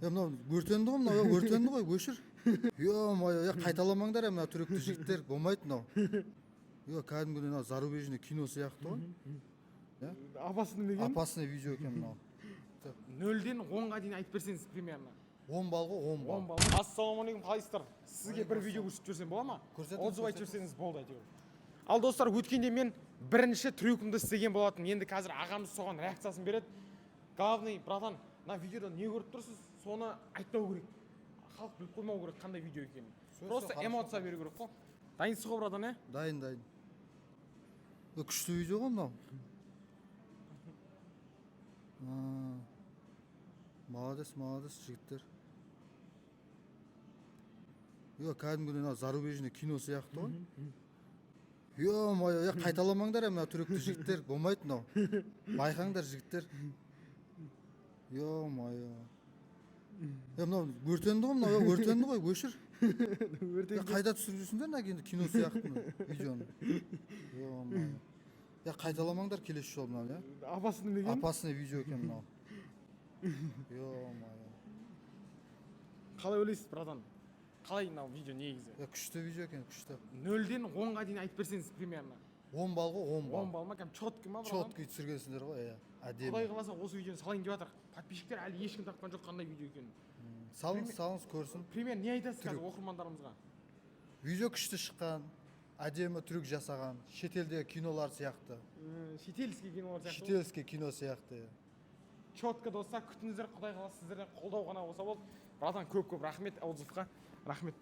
мынау өртенді ғой, мынау өртенді ғой, өшір. Ё-моё, қайталамаңдар, мына түрікті жігіттер болмайды мынау. Кәдімгі мынау зарубежный кино сияқты ғой. Апасының деген? Опасный видео екен мынау. 0-ден 10-ға дейін айтып берсеңіз примерно. 10 балл ғой, 10 балл. 10 балл. Ассалаумағалейкум, қалайсыздар? Сізге бір видео көрсетіп жіберсем бола ма? Отзыв айтып жіберсеңіз болды әйтеуір. Ал достар, өткенде мен бірінші трюкімді істеген болатын. Енді қазір ағамыз соған реакциясын береді. Главный, братан, мына видеода не көріп тұрсыз? Соны айтпау керек. Халық біліп қоймау керек қандай видео екенін. Просто эмоция беру керек қой. Дайынсыз ғой, братан, е? Дайын. Күшті видео ғой мынау. Молодец, жігіттер. Кәдімгі мынау зарубежный кино сияқты ғой. Ё-моё, қайталамаңдар, мына түрікті жігіттер болмайды мынау. Байқаңдар жігіттер. Ё-моё. Мынау өртенді ғой, мынау өртенді ғой, өшір. Қайда түсіріп жүрсіңдер, енді кино сияқты видеоны. Ё-моё. Қайталамаңдар келесі жол мынау, Апасының деген? Опасный видео екен мынау. Ё-моё. Қалай ойлайсыз, братан? Қалай мынау видео негізі? Күшті видео екен, күшті. 0-ден 10-ға дейін айтып берсеңіз примерно. 10 балл ғой, 10 балл. 10 балл ма? Кәм чёткі ма, братан? Чёткі түсіргенсіңдер ғой, әдемі. Құдай қаласа осы видеоны салайын деп жатыр. Подписчиктер әлі ешкім тапқан жоқ қандай видео екенін. Салыңыз көрсін. Пример не айтасыз қазір оқырмандарымызға? Видео күшті шыққан, әдемі трюк жасаған, шетелдегі кинолар сияқты. Шетелский кинолар сияқты. Шетелский кино сияқты. Чёткі достар, күтіңіздер, құдай қаласа сіздерден қолдау ғана болса болды. Братан, көп рахмет отзывқа. Рахмет.